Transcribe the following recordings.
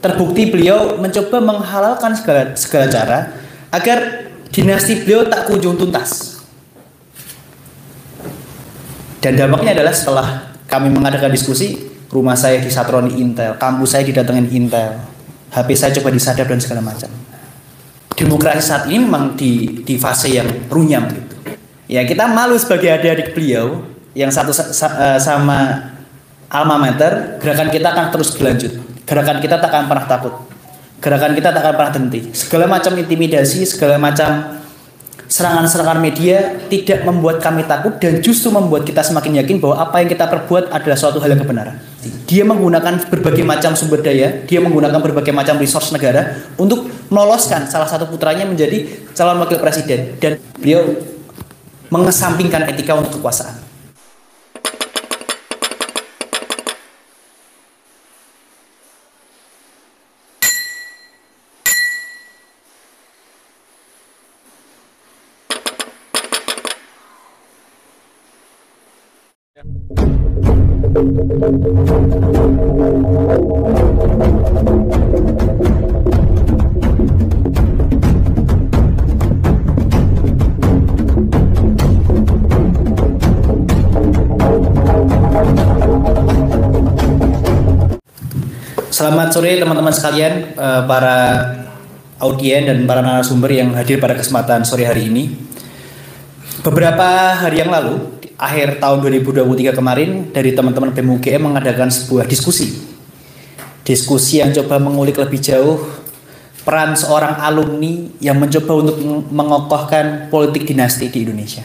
Terbukti beliau mencoba menghalalkan segala cara agar dinasti beliau tak kunjung tuntas. Dan dampaknya adalah setelah kami mengadakan diskusi, rumah saya disatroni Intel, kampus saya didatengin Intel, HP saya coba disadap dan segala macam. Demokrasi saat ini memang di fase yang runyam gitu. Ya kita malu sebagai adik-adik beliau yang satu sama alma mater, gerakan kita akan terus berlanjut. Gerakan kita tak akan pernah takut. Gerakan kita tak akan pernah henti. Segala macam intimidasi, segala macam serangan-serangan media tidak membuat kami takut dan justru membuat kita semakin yakin bahwa apa yang kita perbuat adalah suatu hal yang kebenaran. Dia menggunakan berbagai macam sumber daya, dia menggunakan berbagai macam resource negara untuk meloloskan salah satu putranya menjadi calon wakil presiden dan beliau mengesampingkan etika untuk kekuasaan. Selamat sore teman-teman sekalian, para audien dan para narasumber yang hadir pada kesempatan sore hari ini. Beberapa hari yang lalu, akhir tahun 2023 kemarin, dari teman-teman BEM UGM mengadakan sebuah diskusi yang coba mengulik lebih jauh peran seorang alumni yang mencoba untuk mengokohkan politik dinasti di Indonesia.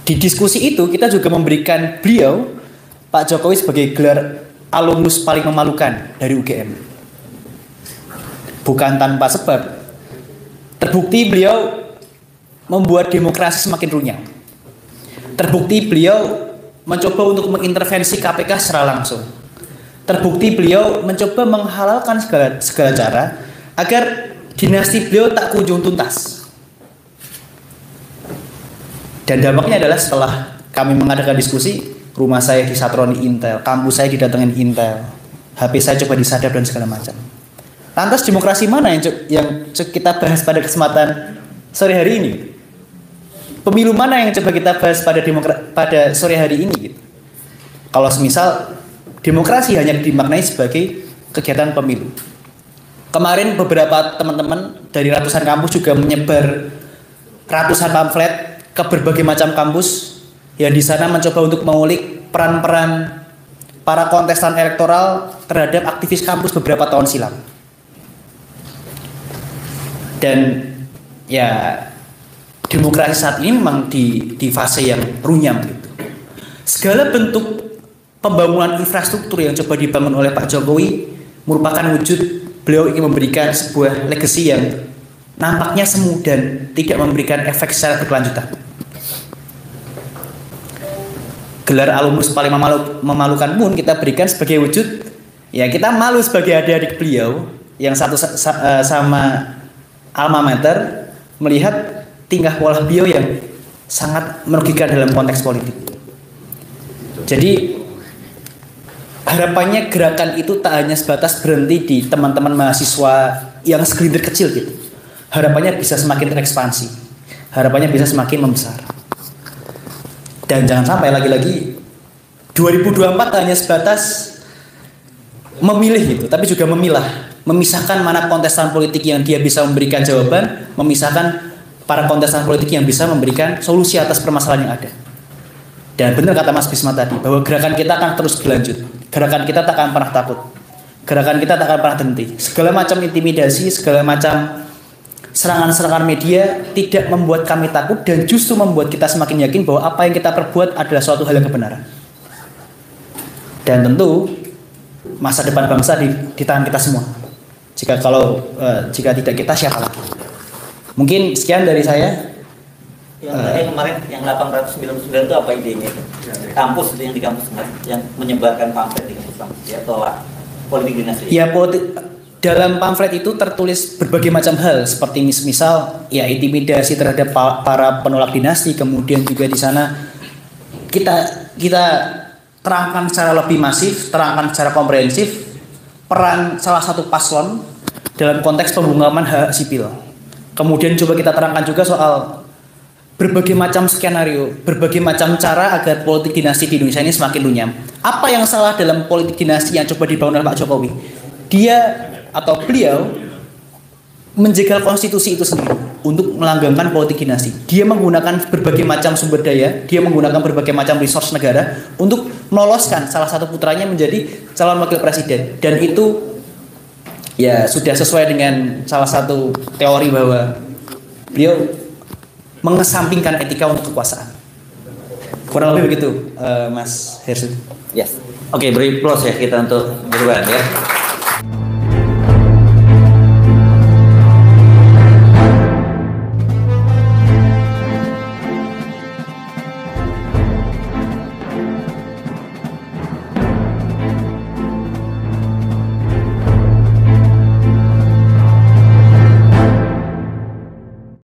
Di diskusi itu kita juga memberikan beliau, Pak Jokowi, sebagai gelar alumnus paling memalukan dari UGM. Bukan tanpa sebab. Terbukti beliau membuat demokrasi semakin runyam. Terbukti beliau mencoba untuk mengintervensi KPK secara langsung. Terbukti beliau mencoba menghalalkan segala cara agar dinasti beliau tak kunjung tuntas. Dan dampaknya adalah setelah kami mengadakan diskusi, rumah saya disatroni Intel, kampus saya didatengin Intel, HP saya coba disadap dan segala macam. Lantas demokrasi mana yang kita bahas pada kesempatan sore hari ini? Pemilu mana yang coba kita bahas pada sore hari ini? Gitu. Kalau semisal demokrasi hanya dimaknai sebagai kegiatan pemilu. Kemarin beberapa teman-teman dari ratusan kampus juga menyebar ratusan pamflet ke berbagai macam kampus yang di sana mencoba untuk mengulik peran-peran para kontestan elektoral terhadap aktivis kampus beberapa tahun silam. Dan ya demokrasi saat ini memang di fase yang runyam gitu. Segala bentuk pembangunan infrastruktur yang coba dibangun oleh Pak Jokowi merupakan wujud beliau ingin memberikan sebuah legacy yang nampaknya semu dan tidak memberikan efek secara berkelanjutan. Gelar alumnus paling memalukan pun kita berikan sebagai wujud, ya kita malu sebagai adik-adik beliau yang satu sama alma mater melihat tingkah pola beliau yang sangat merugikan dalam konteks politik. Jadi harapannya gerakan itu tak hanya sebatas berhenti di teman-teman mahasiswa yang segelintir kecil gitu. Harapannya bisa semakin terekspansi, harapannya bisa semakin membesar. Dan jangan sampai lagi-lagi 2024 hanya sebatas memilih gitu, tapi juga memilah, memisahkan mana kontestan politik yang dia bisa memberikan jawaban, memisahkan para kontestan politik yang bisa memberikan solusi atas permasalahan yang ada. Dan benar kata Mas Bisma tadi, bahwa gerakan kita akan terus berlanjut. Gerakan kita tak akan pernah takut. Gerakan kita tak akan pernah henti. Segala macam intimidasi, segala macam serangan-serangan media tidak membuat kami takut dan justru membuat kita semakin yakin bahwa apa yang kita perbuat adalah suatu hal yang kebenaran. Dan tentu masa depan bangsa di tangan kita semua. Jika tidak kita, siapa lagi? Mungkin sekian dari saya. Yang kemarin yang 899 itu apa idenya? Kampus yang di kampus yang menyebarkan pamflet di kampus ya, atau politik dinasti? Ya, dalam pamflet itu tertulis berbagai macam hal seperti misal ya intimidasi terhadap para penolak dinasti, kemudian juga di sana kita terangkan secara lebih masif, terangkan secara komprehensif peran salah satu paslon dalam konteks pembungkaman hak sipil. Kemudian coba kita terangkan juga soal berbagai macam skenario, berbagai macam cara agar politik dinasti di Indonesia ini semakin runyam. Apa yang salah dalam politik dinasti yang coba dibangun oleh Pak Jokowi? Dia atau beliau menjegal konstitusi itu sendiri untuk melanggengkan politik dinasti. Dia menggunakan berbagai macam sumber daya, dia menggunakan berbagai macam resource negara untuk meloloskan salah satu putranya menjadi calon wakil presiden. Dan itu ya sudah sesuai dengan salah satu teori bahwa beliau mengesampingkan etika untuk kekuasaan. Kurang lebih begitu, Mas Hersu. Yes. Oke, beri plus ya kita untuk berubah ya.